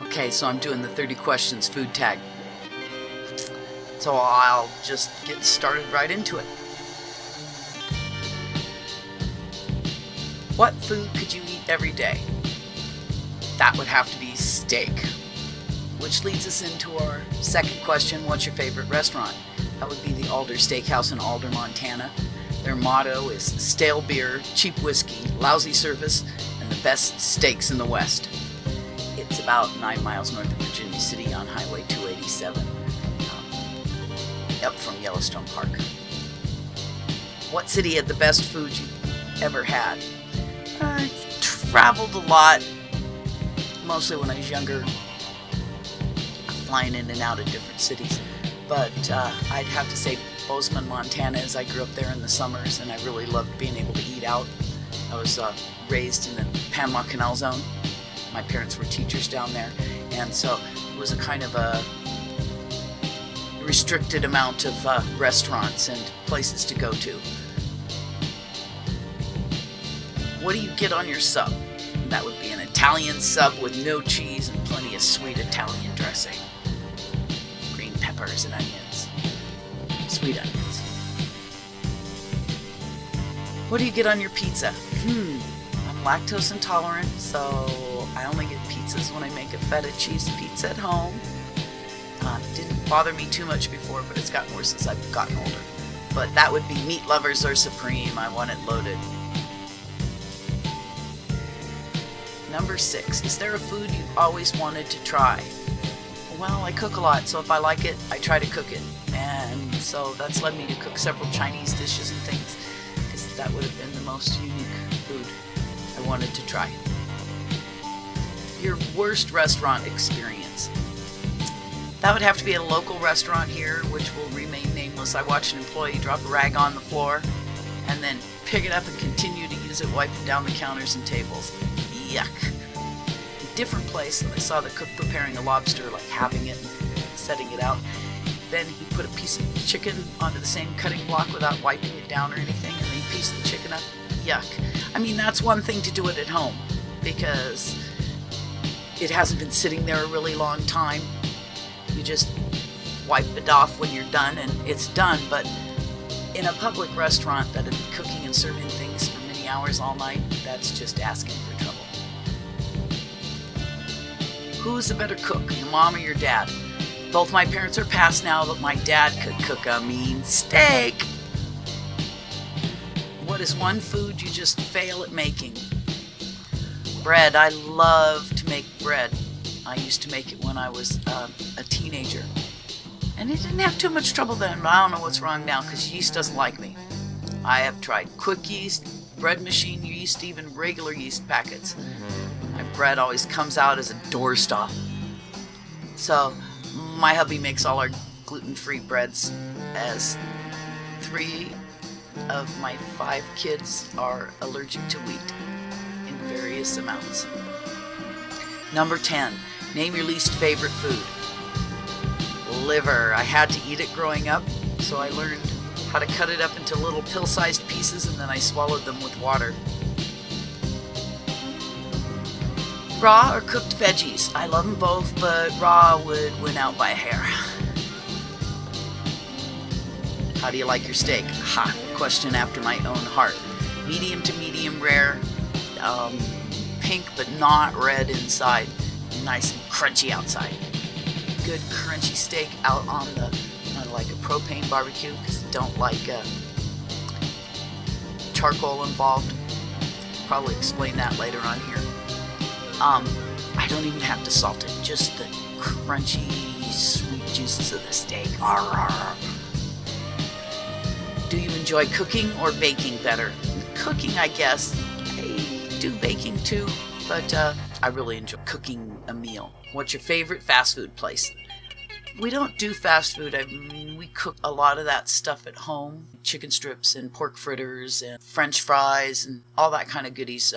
Okay, so I'm doing the 30 questions food tag. So I'll just get started right into it. What food could you eat every day? That would have to be steak. Which leads us into our second question, what's your favorite restaurant? That would be the Alder Steakhouse in Alder, Montana. Their motto is stale beer, cheap whiskey, lousy service, and the best steaks in the West. It's about 9 miles north of Virginia City on Highway 287, up from Yellowstone Park. What city had the best food you ever had? I traveled a lot, mostly when I was younger, flying in and out of different cities. But I'd have to say Bozeman, Montana, as I grew up there in the summers, and I really loved being able to eat out. I was raised in the Panama Canal Zone. My parents were teachers down there, and so it was a kind of a restricted amount of restaurants and places to go to. What do you get on your sub? That would be an Italian sub with no cheese and plenty of sweet Italian dressing. Green peppers and onions. Sweet onions. What do you get on your pizza? I'm lactose intolerant, so I only get pizzas when I make a feta cheese pizza at home. Didn't bother me too much before, but it's gotten worse since I've gotten older. But that would be Meat Lovers or Supreme. I want it loaded. Number 6, is there a food you've always wanted to try? Well, I cook a lot, so if I like it, I try to cook it. And so that's led me to cook several Chinese dishes and things, because that would have been the most unique food I wanted to try. Your worst restaurant experience? That would have to be a local restaurant here, which will remain nameless. I watched an employee drop a rag on the floor and then pick it up and continue to use it, wiping down the counters and tables. Yuck. A different place, I saw the cook preparing a lobster, like halving it and setting it out. Then he put a piece of chicken onto the same cutting block without wiping it down or anything, and then he pieced the chicken up. Yuck. I mean, that's one thing to do it at home, because it hasn't been sitting there a really long time. You just wipe it off when you're done, and it's done. But in a public restaurant that would be cooking and serving things for many hours all night, that's just asking for trouble. Who's the better cook, your mom or your dad? Both my parents are passed now, but my dad could cook a mean steak. What is one food you just fail at making? Bread. I love to make bread. I used to make it when I was a teenager. And it didn't have too much trouble then, but I don't know what's wrong now, because yeast doesn't like me. I have tried quick yeast, bread machine yeast, even regular yeast packets. My bread always comes out as a doorstop. So my hubby makes all our gluten-free breads, as 3 of my 5 kids are allergic to wheat in various amounts. Number 10, name your least favorite food. Liver. I had to eat it growing up, so I learned how to cut it up into little pill-sized pieces, and then I swallowed them with water. Raw or cooked veggies? I love them both, but raw would win out by a hair. How do you like your steak? Ha! Question after my own heart. Medium to medium rare. Pink but not red inside. Nice and crunchy outside. Good crunchy steak out on like a propane barbecue, because I don't like charcoal involved. Probably explain that later on here. I don't even have to salt it, just the crunchy, sweet juices of the steak. Arr. Do you enjoy cooking or baking better? Cooking, I guess. I do baking too, but I really enjoy cooking a meal. What's your favorite fast food place? We don't do fast food. We cook a lot of that stuff at home. Chicken strips and pork fritters and French fries and all that kind of goodies,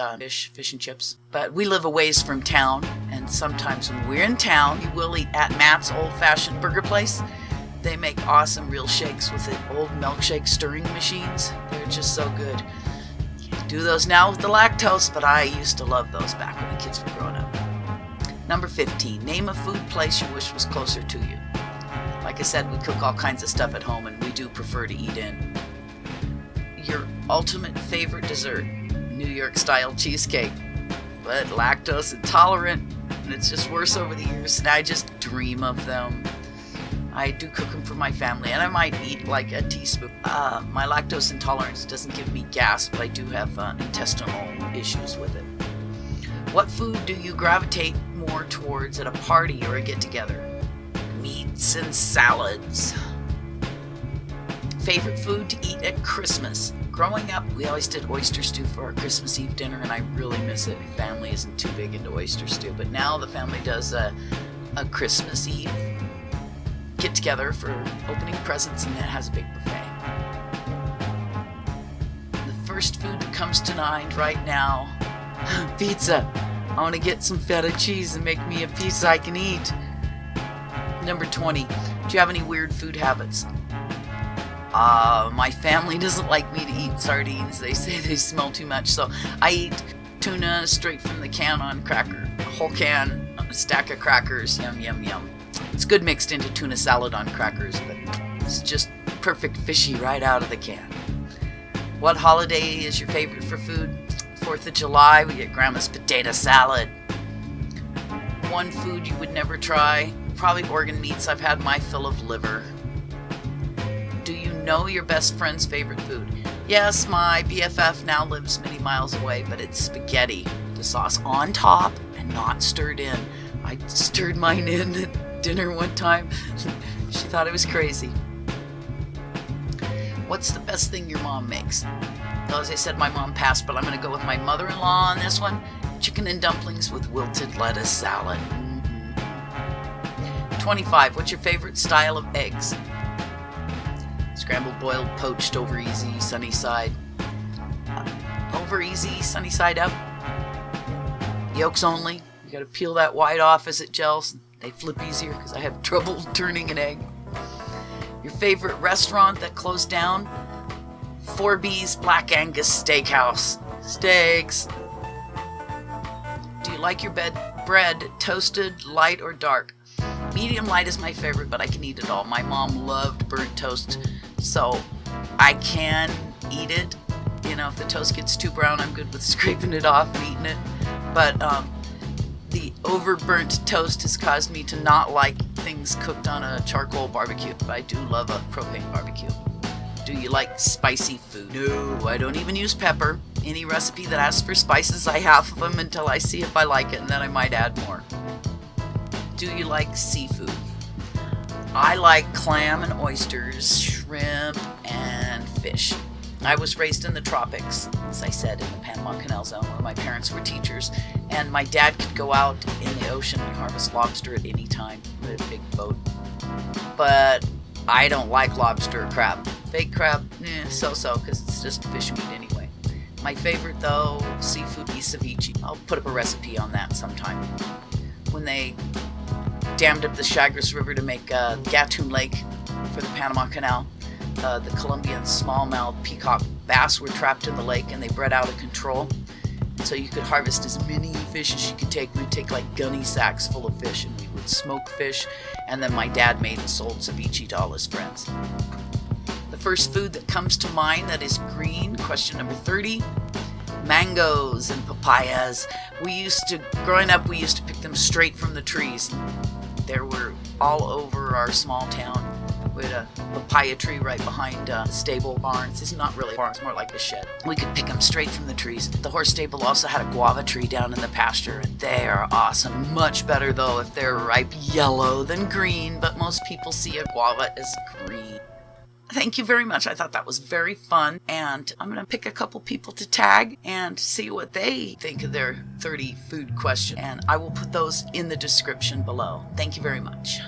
fish and chips. But we live a ways from town, and sometimes when we're in town, we will eat at Matt's old-fashioned burger place. They make awesome real shakes with the old milkshake stirring machines. They're just so good. Do those now with the lactose, but I used to love those back when the kids were growing up. Number 15, name a food place you wish was closer to you. Like I said, we cook all kinds of stuff at home, and we do prefer to eat in. Your ultimate favorite dessert, New York style cheesecake, but lactose intolerant, and it's just worse over the years, and I just dream of them. I do cook them for my family, and I might eat like a teaspoon. My lactose intolerance doesn't give me gas, but I do have intestinal issues with it. What food do you gravitate more towards at a party or a get-together? Meats and salads. Favorite food to eat at Christmas? Growing up, we always did oyster stew for our Christmas Eve dinner, and I really miss it. My family isn't too big into oyster stew, but now the family does a Christmas Eve get-together for opening presents, and it has a big buffet. The first food that comes to mind right now, pizza. I want to get some feta cheese and make me a pizza I can eat. Number 20, do you have any weird food habits? My family doesn't like me to eat sardines. They say they smell too much, so I eat tuna straight from the can on cracker. A whole can, a stack of crackers, yum, yum, yum. It's good mixed into tuna salad on crackers, but it's just perfect fishy right out of the can. What holiday is your favorite for food? 4th of July, we get Grandma's potato salad. One food you would never try? Probably organ meats. I've had my fill of liver. Do you know your best friend's favorite food? Yes, my BFF now lives many miles away, but it's spaghetti. The sauce on top and not stirred in. I stirred mine in at dinner one time. She thought I was crazy. What's the best thing your mom makes? Well, as I said, my mom passed, but I'm going to go with my mother-in-law on this one. Chicken and dumplings with wilted lettuce salad. 25. What's your favorite style of eggs? Scrambled, boiled, poached, over easy, sunny side. Over easy, sunny side up. Yolks only. You got to peel that white off as it gels. They flip easier because I have trouble turning an egg. Your favorite restaurant that closed down? 4B's Black Angus Steakhouse. Steaks. Do you like your bread toasted, light, or dark? Medium light is my favorite, but I can eat it all. My mom loved burnt toast, so I can eat it. You know, if the toast gets too brown, I'm good with scraping it off and eating it. But the overburnt toast has caused me to not like things cooked on a charcoal barbecue. But I do love a propane barbecue. Do you like spicy food? No, I don't even use pepper. Any recipe that asks for spices, I have them until I see if I like it, and then I might add more. Do you like seafood? I like clam and oysters, shrimp, and fish. I was raised in the tropics, as I said, in the Panama Canal Zone, where my parents were teachers, and my dad could go out in the ocean and harvest lobster at any time with a big boat. But I don't like lobster or crab. Fake crab, so-so, because it's just fish meat anyway. My favorite, though, seafood is ceviche. I'll put up a recipe on that sometime. When they dammed up the Chagres River to make Gatun Lake for the Panama Canal, the Colombian smallmouth peacock bass were trapped in the lake, and they bred out of control. So you could harvest as many fish as you could take. We'd take like gunny sacks full of fish, and we would smoke fish, and then my dad made and sold ceviche to all his friends. The first food that comes to mind that is green, question number 30, mangoes and papayas. Growing up, we used to pick them straight from the trees. There were all over our small town. We had a papaya tree right behind stable barns. It's not really a barn, it's more like a shed. We could pick them straight from the trees. The horse stable also had a guava tree down in the pasture, and they are awesome. Much better, though, if they're ripe yellow than green, but most people see a guava as green. Thank you very much. I thought that was very fun, and I'm going to pick a couple people to tag and see what they think of their 30 food question, and I will put those in the description below. Thank you very much.